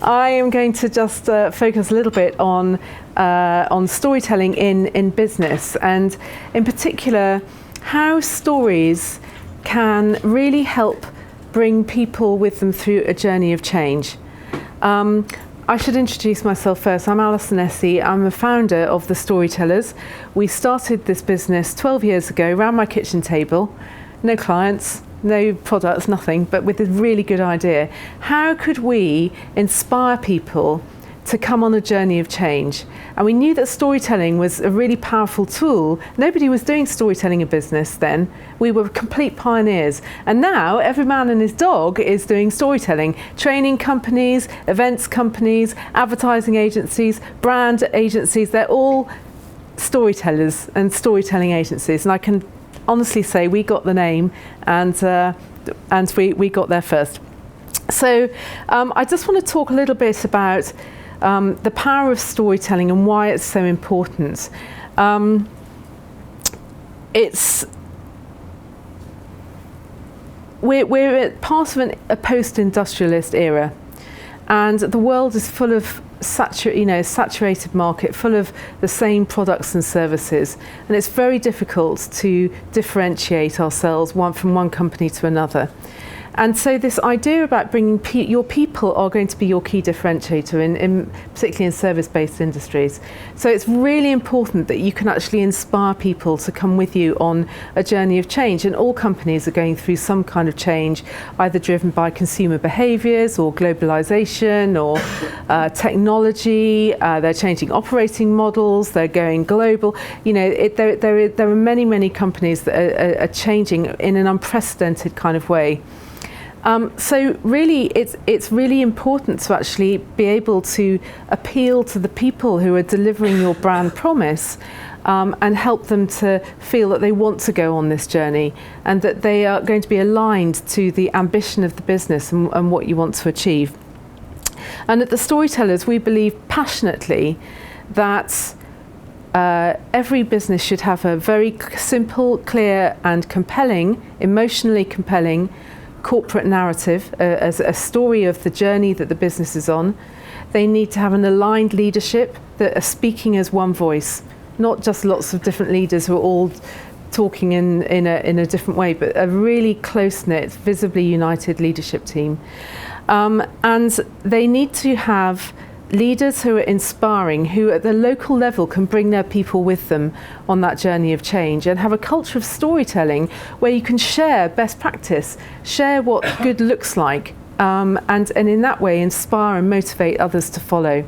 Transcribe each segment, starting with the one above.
I am going to just focus a little bit on storytelling in business, and in particular how stories can really help bring people with them through a journey of change. I should introduce myself first. I'm Alison Esse. I'm the founder of the Storytellers. We started this business 12 years ago around my kitchen table. No clients, no products, nothing, but with a really good idea. How could we inspire people to come on a journey of change? And we knew that storytelling was a really powerful tool. Nobody was doing storytelling in business then. We were complete pioneers. And now every man and his dog is doing storytelling. Training companies, events companies, advertising agencies, brand agencies, they're all storytellers and storytelling agencies. And I can honestly say we got the name, and we got there first. So I just want to talk a little bit about the power of storytelling and why it's so important. We're part of a post-industrialist era, and the world is full of saturated market, full of the same products and services, and it's very difficult to differentiate ourselves from one company to another. And so this idea about bringing your people are going to be your key differentiator, particularly in service-based industries. So it's really important that you can actually inspire people to come with you on a journey of change. And all companies are going through some kind of change, either driven by consumer behaviours or globalisation or technology. They're changing operating models. They're going global. There are many companies that are changing in an unprecedented kind of way. So really, it's really important to actually be able to appeal to the people who are delivering your brand promise, and help them to feel that they want to go on this journey and that they are going to be aligned to the ambition of the business and what you want to achieve. And at the Storytellers, we believe passionately that every business should have a very simple, clear and compelling, emotionally compelling corporate narrative, as a story of the journey that the business is on. They need to have an aligned leadership that are speaking as one voice, not just lots of different leaders who are all talking in a different way, but a really close-knit, visibly united leadership team. And they need to have leaders who are inspiring, who at the local level can bring their people with them on that journey of change, and have a culture of storytelling where you can share best practice, share what good looks like, and in that way inspire and motivate others to follow.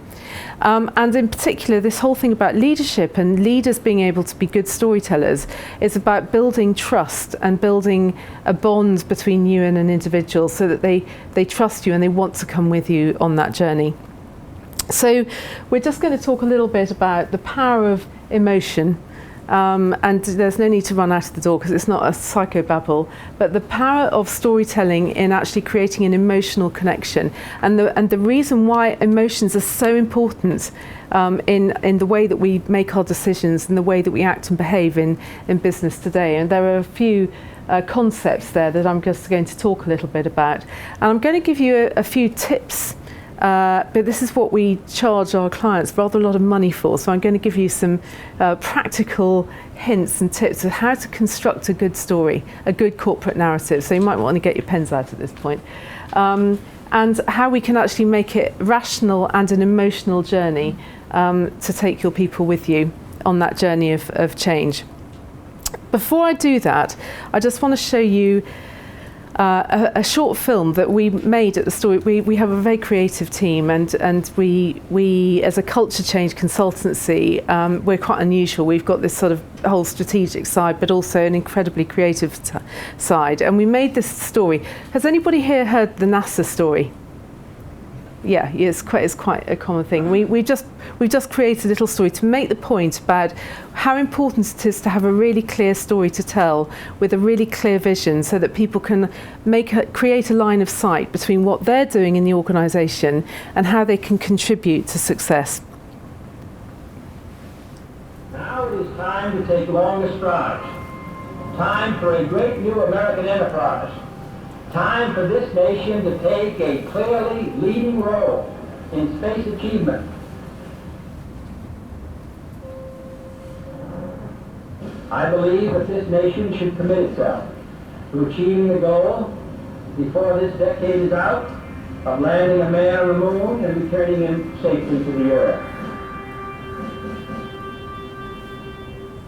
And in particular, this whole thing about leadership and leaders being able to be good storytellers is about building trust and building a bond between you and an individual so that they trust you and they want to come with you on that journey. So we're just going to talk a little bit about the power of emotion, and there's no need to run out of the door because it's not a psychobabble, but the power of storytelling in actually creating an emotional connection, and the reason why emotions are so important in the way that we make our decisions and the way that we act and behave in business today. And there are a few concepts there that I'm just going to talk a little bit about, and I'm going to give you a few tips. But this is what we charge our clients rather a lot of money for. So I'm going to give you some practical hints and tips of how to construct a good story, a good corporate narrative. So you might want to get your pens out at this point. And how we can actually make it rational and an emotional journey to take your people with you on that journey of change. Before I do that, I just want to show you a short film that we made at the Story. We have a very creative team, and we as a culture change consultancy, we're quite unusual. We've got this sort of whole strategic side, but also an incredibly creative side. And we made this story. Has anybody here heard the NASA story? Yeah, it's quite a common thing. We've just created a little story to make the point about how important it is to have a really clear story to tell with a really clear vision, so that people can create a line of sight between what they're doing in the organisation and how they can contribute to success. Now it is time to take longer strides. Time for a great new American enterprise. Time for this nation to take a clearly leading role in space achievement. I believe that this nation should commit itself to achieving the goal before this decade is out of landing a man on the moon and returning him safely to the earth.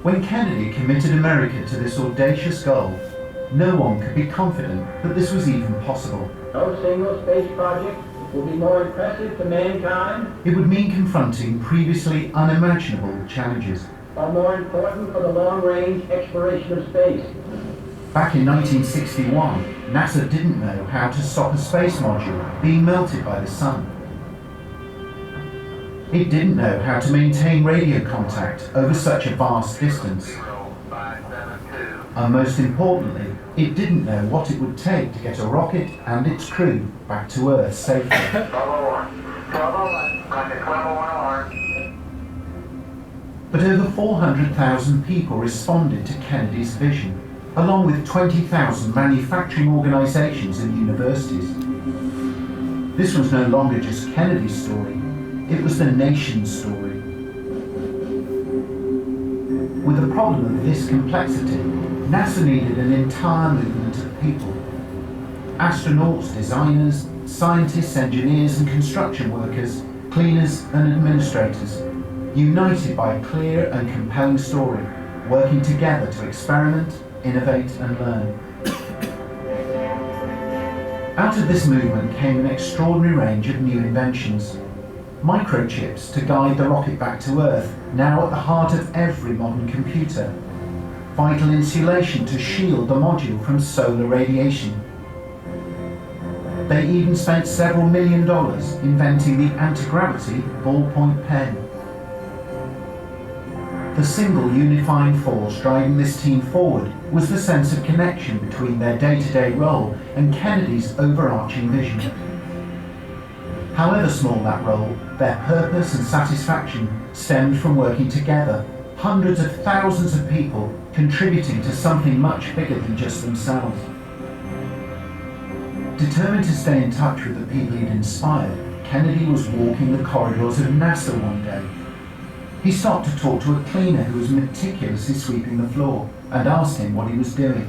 When Kennedy committed America to this audacious goal, no one could be confident that this was even possible. No single space project will be more impressive to mankind It would mean confronting previously unimaginable challenges. or more important for the long-range exploration of space. Back in 1961, NASA didn't know how to stop a space module being melted by the sun. It didn't know how to maintain radio contact over such a vast distance. And most importantly, it didn't know what it would take to get a rocket and its crew back to Earth safely. But over 400,000 people responded to Kennedy's vision, along with 20,000 manufacturing organizations and universities. This was no longer just Kennedy's story, it was the nation's story. With a problem of this complexity, NASA needed an entire movement of people. Astronauts, designers, scientists, engineers and construction workers, cleaners and administrators, united by a clear and compelling story, working together to experiment, innovate and learn. Out of this movement came an extraordinary range of new inventions. Microchips to guide the rocket back to Earth, now at the heart of every modern computer. Vital insulation to shield the module from solar radiation. They even spent several $1 million inventing the anti-gravity ballpoint pen. The single unifying force driving this team forward was the sense of connection between their day-to-day role and Kennedy's overarching vision. However small that role, their purpose and satisfaction stemmed from working together, hundreds of thousands of people contributing to something much bigger than just themselves. Determined to stay in touch with the people he'd inspired, Kennedy was walking the corridors of NASA one day. He stopped to talk to a cleaner who was meticulously sweeping the floor and asked him what he was doing.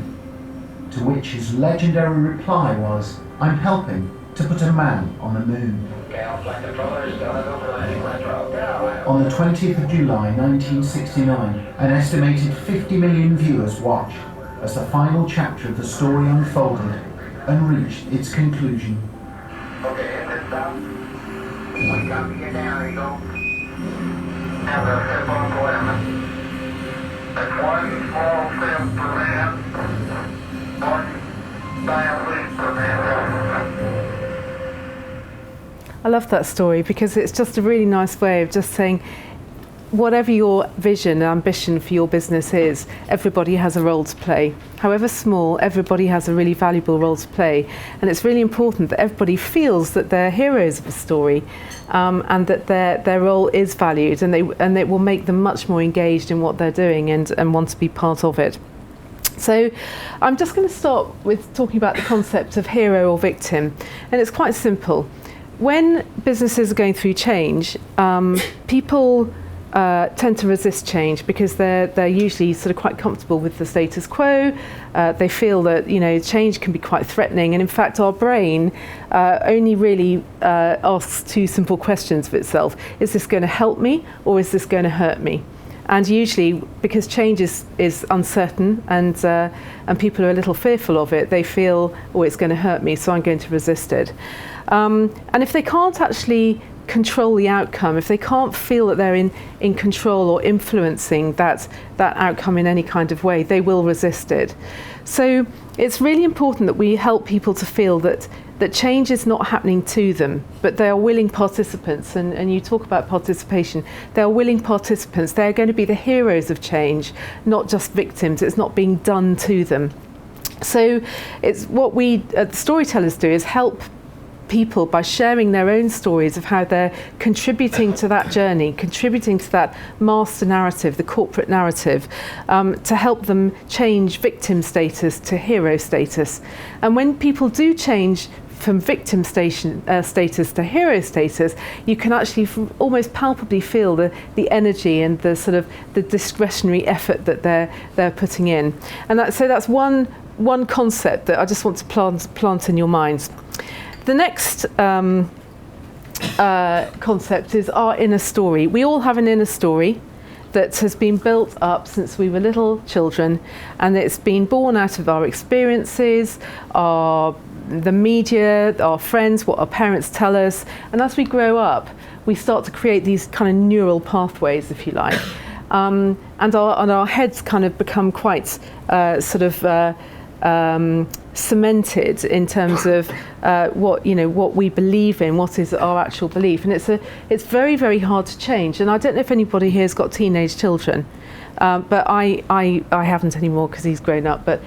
To which his legendary reply was, "I'm helping to put a man on the moon." On the 20th of July 1969, an estimated 50 million viewers watched as the final chapter of the story unfolded and reached its conclusion. Okay, it's stop. One copy, get down, there you go. Now the step on commandment. That's one small step for man, one giant leap for mankind. I love that story because it's just a really nice way of just saying whatever your vision and ambition for your business is, everybody has a role to play. However small, everybody has a really valuable role to play. And it's really important that everybody feels that they're heroes of a story and that their role is valued, and it will make them much more engaged in what they're doing and want to be part of it. So I'm just going to start with talking about the concept of hero or victim. And it's quite simple. When businesses are going through change, people tend to resist change because they're usually sort of quite comfortable with the status quo. They feel that change can be quite threatening, and in fact our brain only really asks two simple questions of itself: is this going to help me or is this going to hurt me? And usually, because change is uncertain and people are a little fearful of it, they feel, oh, it's going to hurt me, so I'm going to resist it. And if they can't actually control the outcome, if they can't feel that they're in control or influencing that outcome in any kind of way, they will resist it. So it's really important that we help people to feel that change is not happening to them, but they are willing participants. And you talk about participation. They are willing participants. They're going to be the heroes of change, not just victims. It's not being done to them. So it's what we at the Storytellers do is help people by sharing their own stories of how they're contributing to that journey, contributing to that master narrative, the corporate narrative, to help them change victim status to hero status. And when people do change from victim status to hero status, you can actually almost palpably feel the energy and the sort of the discretionary effort that they're putting in. And so that's one concept that I just want to plant in your minds. The next concept is our inner story. We all have an inner story that has been built up since we were little children, and it's been born out of our experiences, the media, our friends, what our parents tell us, and as we grow up, we start to create these kind of neural pathways, if you like, and our heads kind of become quite cemented in terms of what we believe in, what is our actual belief, and it's very, very hard to change. And I don't know if anybody here has got teenage children, but I haven't anymore because he's grown up. But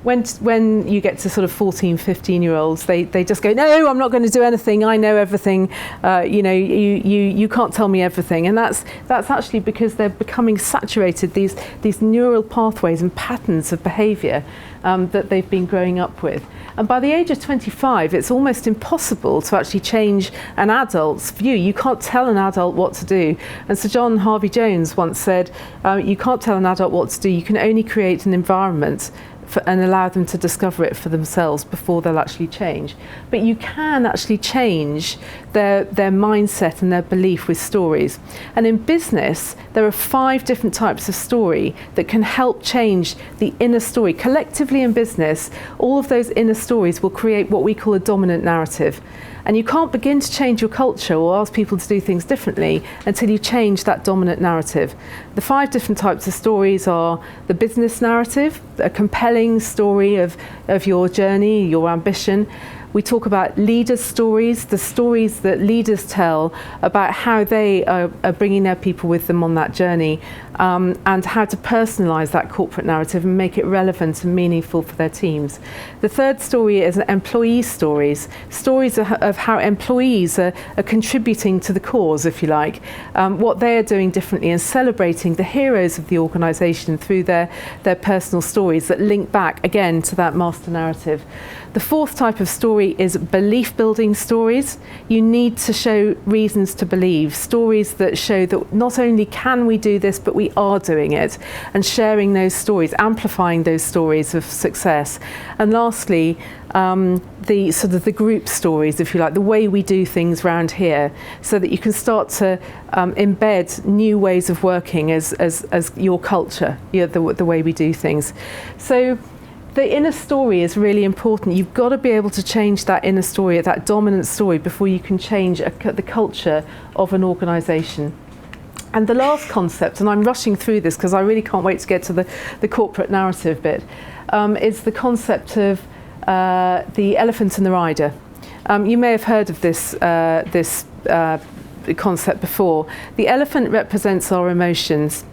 when you get to sort of 14, 15-year-olds, they just go, no, I'm not going to do anything. I know everything. You can't tell me everything. And that's actually because they're becoming saturated, these neural pathways and patterns of behaviour that they've been growing up with. And by the age of 25, it's almost impossible to actually change an adult's view. You can't tell an adult what to do. And Sir John Harvey Jones once said, you can't tell an adult what to do. You can only create an environment and allow them to discover it for themselves before they'll actually change. But you can actually change their mindset and their belief with stories. And in business, there are 5 different types of story that can help change the inner story. Collectively in business, all of those inner stories will create what we call a dominant narrative. And you can't begin to change your culture or ask people to do things differently until you change that dominant narrative. The 5 different types of stories are the business narrative, a compelling story of your journey, your ambition. We talk about leaders' stories, the stories that leaders tell about how they are bringing their people with them on that journey, and how to personalise that corporate narrative and make it relevant and meaningful for their teams. The third story is employee stories of how employees are contributing to the cause, if you like, what they are doing differently, and celebrating the heroes of the organisation through their personal stories that link back again to that master narrative. The fourth type of story is belief-building stories. You need to show reasons to believe, stories that show that not only can we do this, but we are doing it, and sharing those stories, amplifying those stories of success. And lastly, the sort of the group stories, if you like, the way we do things around here, so that you can start to embed new ways of working as your culture, the way we do things. So the inner story is really important. You've got to be able to change that inner story, that dominant story, before you can change the culture of an organisation. And the last concept, and I'm rushing through this because I really can't wait to get to the corporate narrative bit, is the concept of the elephant and the rider. You may have heard of this concept before. The elephant represents our emotions,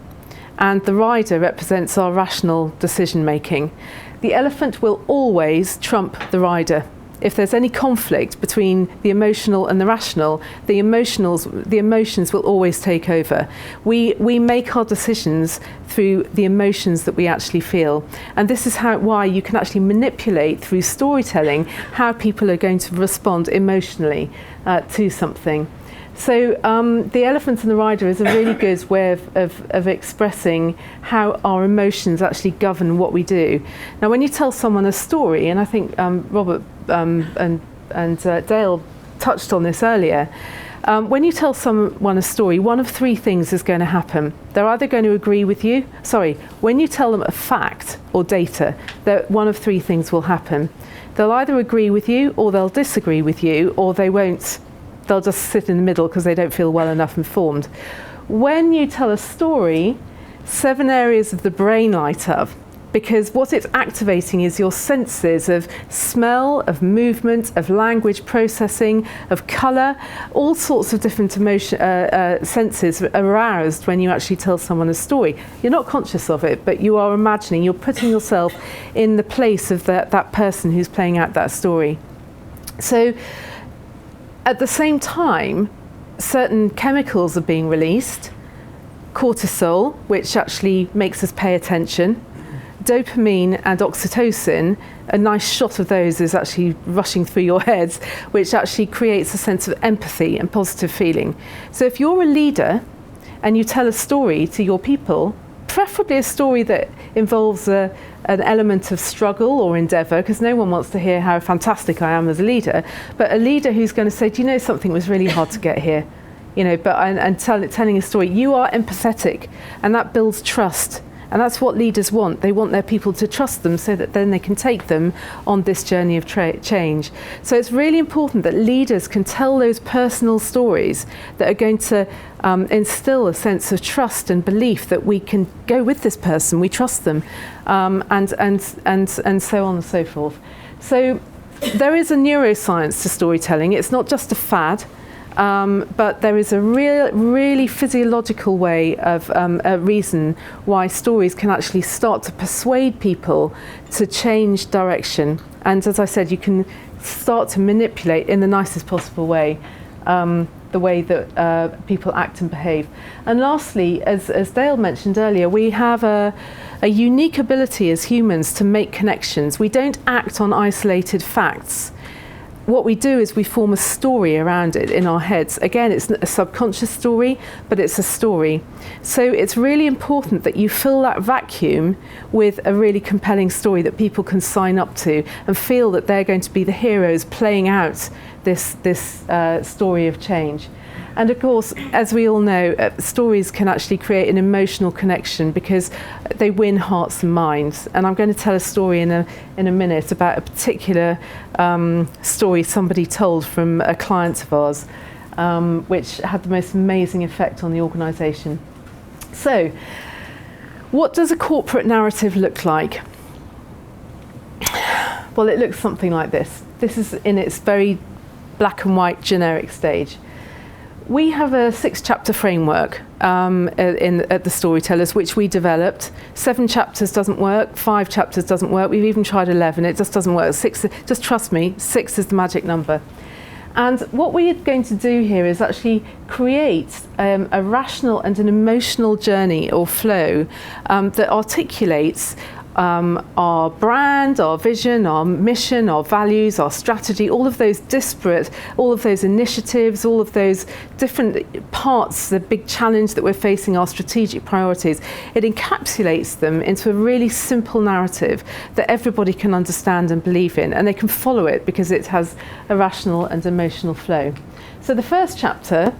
and the rider represents our rational decision making. The elephant will always trump the rider. If there's any conflict between the emotional and the rational, the emotions will always take over. We make our decisions through the emotions that we actually feel. And this is why you can actually manipulate through storytelling how people are going to respond emotionally to something. So the elephant and the rider is a really good way of expressing how our emotions actually govern what we do. Now, when you tell someone a story, and I think Robert and Dale touched on this earlier, when you tell someone a story, one of 3 things is going to happen. They're either going to agree with you. When you tell them a fact or data, one of 3 things will happen. They'll either agree with you, or they'll disagree with you, or they won't. They'll just sit in the middle because they don't feel well enough informed. When you tell a story, 7 areas of the brain light up, because what it's activating is your senses of smell, of movement, of language processing, of colour. All sorts of different senses are aroused when you actually tell someone a story. You're not conscious of it, but you are imagining, you're putting yourself in the place of that person who's playing out that story. So at the same time, certain chemicals are being released. Cortisol, which actually makes us pay attention. dopamine and oxytocin, a nice shot of those is actually rushing through your heads, which actually creates a sense of empathy and positive feeling. So if you're a leader and you tell a story to your people, preferably a story that involves an element of struggle or endeavour, because no one wants to hear how fantastic I am as a leader, but a leader who's going to say, do you know something, it was really hard to get here, telling a story. You are empathetic, and that builds trust. And that's what leaders want. They want their people to trust them so that then they can take them on this journey of change. So it's really important that leaders can tell those personal stories that are going to instill a sense of trust and belief that we can go with this person, we trust them, and so on and so forth. So there is a neuroscience to storytelling. It's not just a fad. But there is a really physiological way of a reason why stories can actually start to persuade people to change direction. And as I said, you can start to manipulate in the nicest possible way the way that people act and behave. And lastly, as Dale mentioned earlier, we have a unique ability as humans to make connections. We don't act on isolated facts. What we do is we form a story around it in our heads. Again, it's a subconscious story, but it's a story. So it's really important that you fill that vacuum with a really compelling story that people can sign up to and feel that they're going to be the heroes playing out this story of change. And of course, as we all know, stories can actually create an emotional connection because they win hearts and minds. And I'm going to tell a story in a minute about a particular story somebody told from a client of ours, which had the most amazing effect on the organisation. So, what does a corporate narrative look like? Well, it looks something like this. This is in its very black and white generic stage. We have a 6-chapter framework at the Storytellers, which we developed. 7 chapters doesn't work, 5 chapters doesn't work. We've even tried 11, it just doesn't work. 6, just trust me, 6 is the magic number. And what we're going to do here is actually create a rational and an emotional journey or flow that articulates our brand, our vision, our mission, our values, our strategy, all of those disparate, all of those initiatives, all of those different parts, the big challenge that we're facing, our strategic priorities. It encapsulates them into a really simple narrative that everybody can understand and believe in, and they can follow it because it has a rational and emotional flow. So the first chapter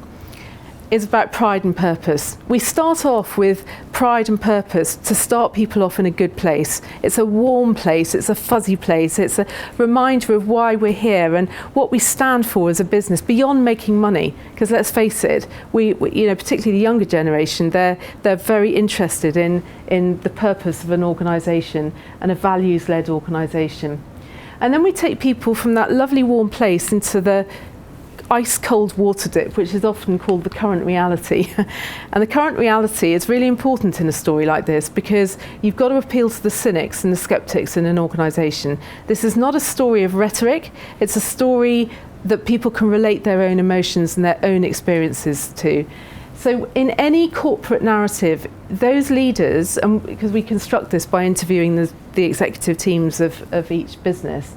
is about pride and purpose. We start off with pride and purpose to start people off in a good place. It's a warm place, it's a fuzzy place, it's a reminder of why we're here and what we stand for as a business beyond making money. Because let's face it, we particularly the younger generation, they're very interested in the purpose of an organisation and a values-led organisation. And then we take people from that lovely warm place into the ice-cold water dip, which is often called the current reality. And the current reality is really important in a story like this because you've got to appeal to the cynics and the skeptics in an organisation. This is not a story of rhetoric, it's a story that people can relate their own emotions and their own experiences to. So in any corporate narrative, those leaders, and because we construct this by interviewing the executive teams of each business,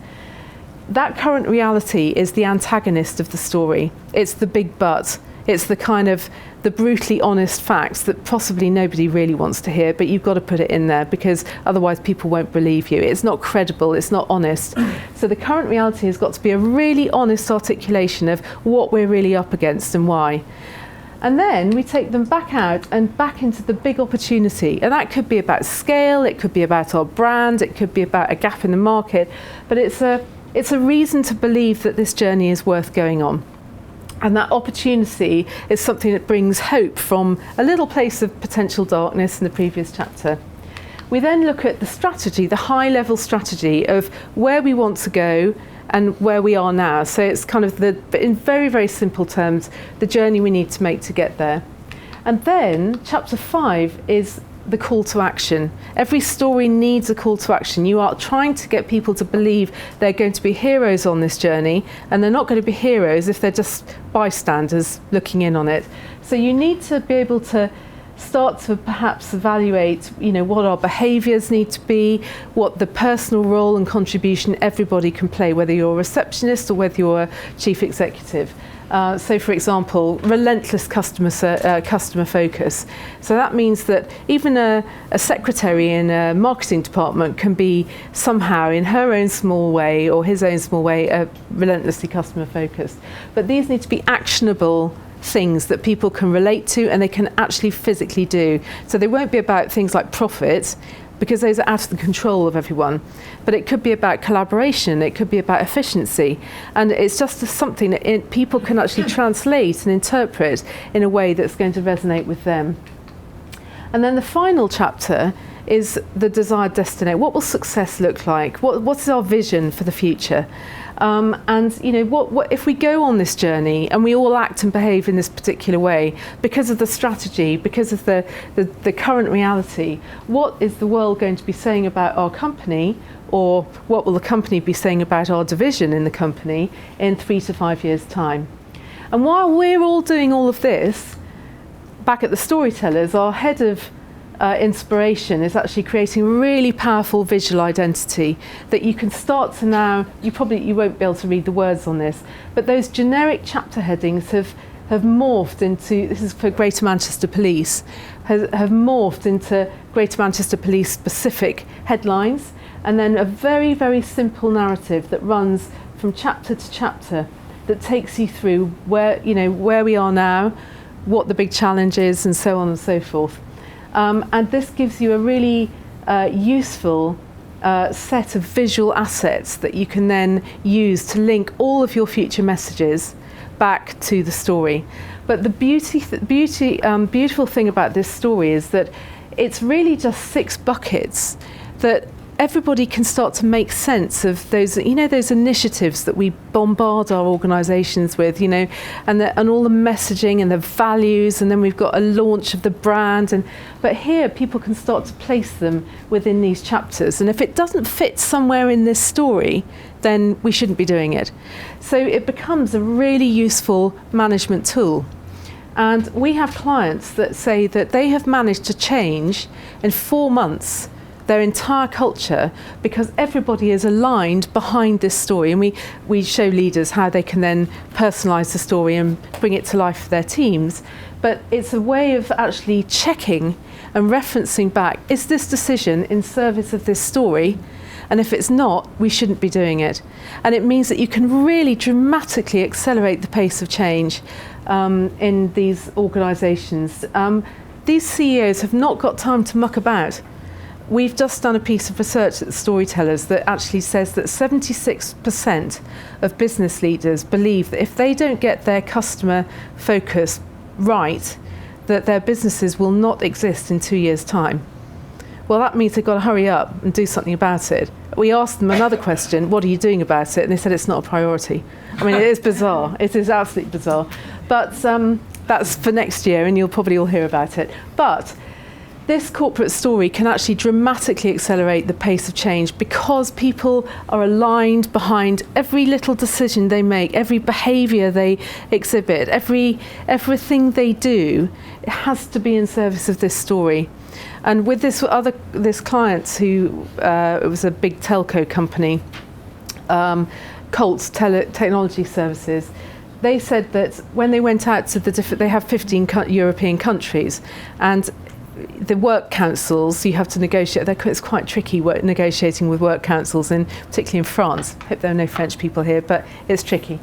that current reality is the antagonist of the story. It's the big but. It's the kind of the brutally honest facts that possibly nobody really wants to hear, but you've got to put it in there because otherwise people won't believe you. It's not credible, it's not honest. So the current reality has got to be a really honest articulation of what we're really up against and why. And then we take them back out and back into the big opportunity. And that could be about scale, it could be about our brand, it could be about a gap in the market, but it's a reason to believe that this journey is worth going on. And that opportunity is something that brings hope from a little place of potential darkness in the previous chapter. We then look at the strategy, the high-level strategy of where we want to go and where we are now. So it's kind of in very, very simple terms, the journey we need to make to get there. And then chapter 5 is the call to action. Every story needs a call to action. You are trying to get people to believe they're going to be heroes on this journey, and they're not going to be heroes if they're just bystanders looking in on it. So you need to be able to start to perhaps evaluate, what our behaviours need to be, what the personal role and contribution everybody can play, whether you're a receptionist or whether you're a chief executive. So, for example, relentless customer focus. So that means that even a secretary in a marketing department can be somehow, in her own small way or his own small way, relentlessly customer focused. But these need to be actionable things that people can relate to and they can actually physically do. So they won't be about things like profit, because those are out of the control of everyone. But it could be about collaboration, it could be about efficiency, and it's just something that people can actually translate and interpret in a way that's going to resonate with them. And then the final chapter is the desired destination. What will success look like? What is our vision for the future? And what if we go on this journey and we all act and behave in this particular way because of the strategy, because of the current reality, what is the world going to be saying about our company, or what will the company be saying about our division in the company in 3 to 5 years' time? And while we're all doing all of this, back at the Storytellers, our head of inspiration is actually creating a really powerful visual identity that you can start to now, you won't be able to read the words on this, but those generic chapter headings have morphed into, this is for Greater Manchester Police, have morphed into Greater Manchester Police specific headlines, and then a very, very simple narrative that runs from chapter to chapter that takes you through where we are now, what the big challenge is, and so on and so forth. And this gives you a really useful set of visual assets that you can then use to link all of your future messages back to the story. But the beautiful thing about this story is that it's really just 6 buckets that everybody can start to make sense of those, those initiatives that we bombard our organisations with, and all the messaging and the values, and then we've got a launch of the brand, but here people can start to place them within these chapters, and if it doesn't fit somewhere in this story, then we shouldn't be doing it. So it becomes a really useful management tool. And we have clients that say that they have managed to change in 4 months their entire culture because everybody is aligned behind this story, and we show leaders how they can then personalise the story and bring it to life for their teams. But it's a way of actually checking and referencing back, is this decision in service of this story? And if it's not, we shouldn't be doing it. And it means that you can really dramatically accelerate the pace of change in these organisations. These CEOs have not got time to muck about. We've just done a piece of research at the Storytellers that actually says that 76% of business leaders believe that if they don't get their customer focus right, that their businesses will not exist in 2 years' time. Well, that means they've got to hurry up and do something about it. We asked them another question, what are you doing about it? And they said it's not a priority. I mean, it is bizarre. It is absolutely bizarre. But that's for next year, and you'll probably all hear about it. But this corporate story can actually dramatically accelerate the pace of change because people are aligned behind every little decision they make, every behaviour they exhibit, everything they do. It has to be in service of this story. And with this client who it was a big telco company, Colts Technology Services. They said that when they went out to they have 15 European countries, and the work councils, you have to negotiate. It's quite tricky negotiating with work councils, particularly in France. I hope there are no French people here, but it's tricky.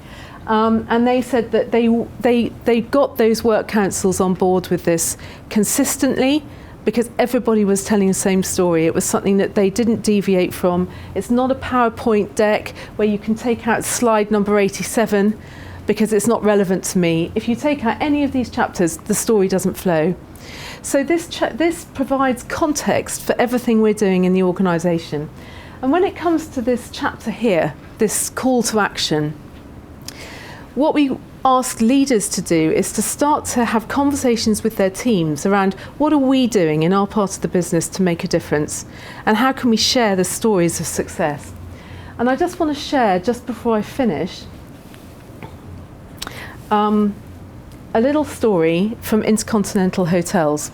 And they said that they got those work councils on board with this consistently because everybody was telling the same story. It was something that they didn't deviate from. It's not a PowerPoint deck where you can take out slide number 87 because it's not relevant to me. If you take out any of these chapters, the story doesn't flow. So this provides context for everything we're doing in the organisation. And when it comes to this chapter here, this call to action, what we ask leaders to do is to start to have conversations with their teams around what are we doing in our part of the business to make a difference, and how can we share the stories of success. And I just want to share, just before I finish, a little story from Intercontinental Hotels.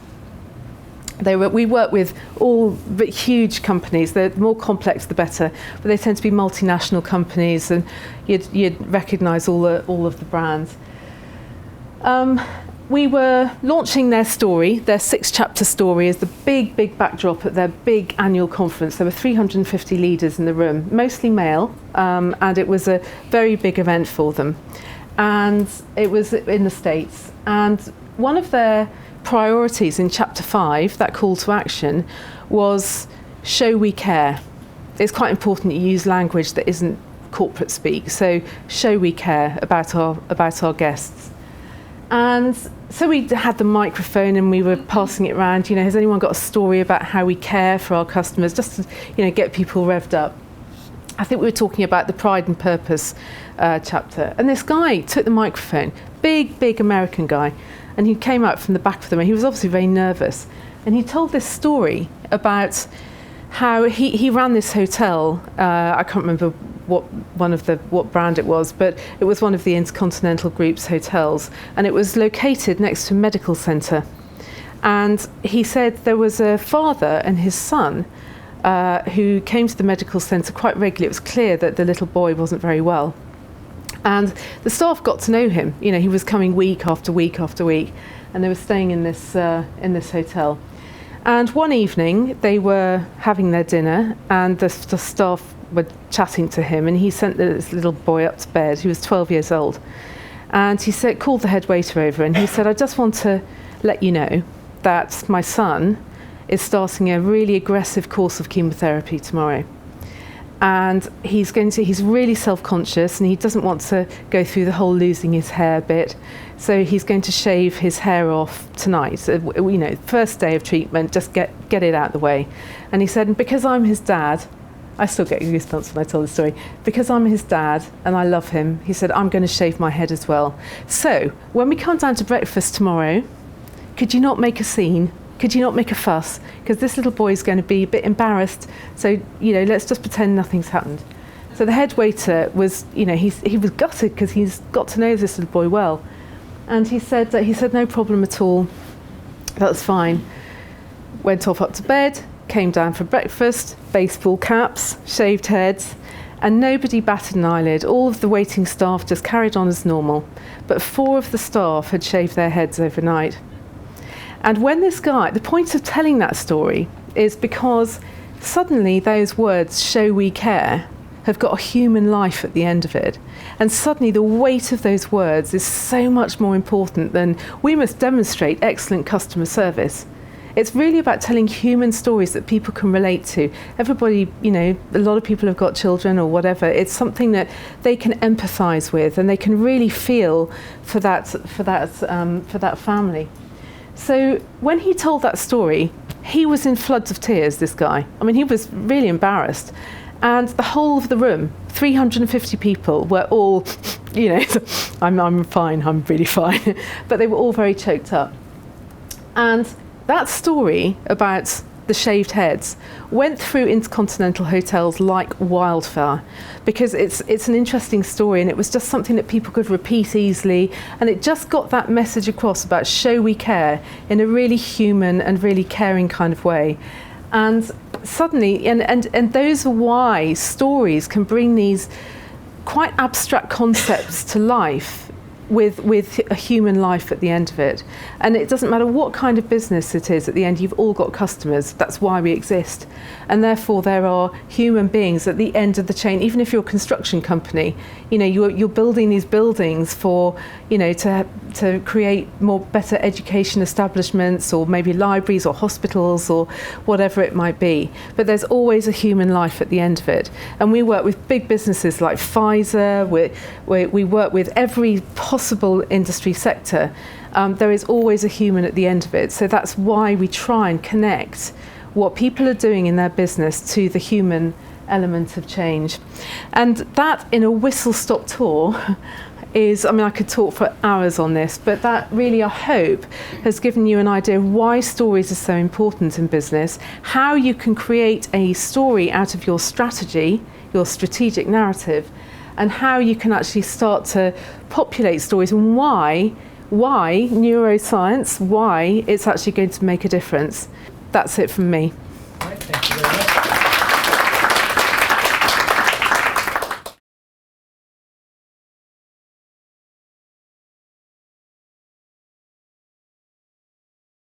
We work with all huge companies. The more complex, the better. But they tend to be multinational companies, and you'd recognise all of the brands. We were launching their story, their 6-chapter story, as the big backdrop at their big annual conference. There were 350 leaders in the room, mostly male, and it was a very big event for them. And it was in the States. And one of their priorities in chapter 5, that call to action, was show we care. It's quite important you use language that isn't corporate speak. So show we care about our guests. And so we had the microphone and we were passing it around. Has anyone got a story about how we care for our customers? Just to get people revved up. I think we were talking about the Pride and Purpose chapter. And this guy took the microphone, big American guy, and he came out from the back of them, and he was obviously very nervous. And he told this story about how he ran this hotel. I can't remember what brand it was, but it was one of the Intercontinental Group's hotels, and it was located next to a medical centre. And he said there was a father and his son who came to the medical centre quite regularly. It was clear that the little boy wasn't very well. And the staff got to know him. He was coming week after week after week, and they were staying in this hotel. And one evening they were having their dinner, and the staff were chatting to him, and he sent this little boy up to bed. He was 12 years old, and he called the head waiter over, and he said, "I just want to let you know that my son is starting a really aggressive course of chemotherapy tomorrow. And he's really self-conscious, and he doesn't want to go through the whole losing his hair bit. So he's going to shave his hair off tonight. So, first day of treatment, just get it out of the way." And he said, "And because I'm his dad," I still get goosebumps when I tell the story, "because I'm his dad and I love him," he said, "I'm going to shave my head as well. So when we come down to breakfast tomorrow, could you not make a scene? Could you not make a fuss? Because this little boy is going to be a bit embarrassed. So, let's just pretend nothing's happened." So the head waiter was, he was gutted because he's got to know this little boy well. And he said, "No problem at all. That's fine." Went off up to bed, came down for breakfast, baseball caps, shaved heads, and nobody batted an eyelid. All of the waiting staff just carried on as normal. But 4 of the staff had shaved their heads overnight. And when this guy, the point of telling that story is because suddenly those words, "show we care," have got a human life at the end of it. And suddenly the weight of those words is so much more important than we must demonstrate excellent customer service. It's really about telling human stories that people can relate to. Everybody, a lot of people have got children or whatever. It's something that they can empathise with, and they can really feel for that family. So when he told that story, he was in floods of tears, this guy. I mean, he was really embarrassed. And the whole of the room, 350 people, were all, I'm fine, I'm really fine. But they were all very choked up. And that story about the shaved heads went through Intercontinental hotels like wildfire, because it's an interesting story, and it was just something that people could repeat easily, and it just got that message across about show we care in a really human and really caring kind of way. And suddenly, and those are why stories can bring these quite abstract concepts to life with a human life at the end of it. And it doesn't matter what kind of business it is, at the end you've all got customers. That's why we exist. And therefore there are human beings at the end of the chain. Even if you're a construction company, you're building these buildings for, to create better education establishments, or maybe libraries or hospitals or whatever it might be. But there's always a human life at the end of it. And we work with big businesses like Pfizer. We work with every possible industry sector. There is always a human at the end of it. So that's why we try and connect what people are doing in their business to the human element of change. And that, in a whistle-stop tour, I could talk for hours on this, but that really, I hope, has given you an idea of why stories are so important in business, how you can create a story out of your strategy, your strategic narrative, and how you can actually start to populate stories, and why neuroscience, why it's actually going to make a difference. that's it from me.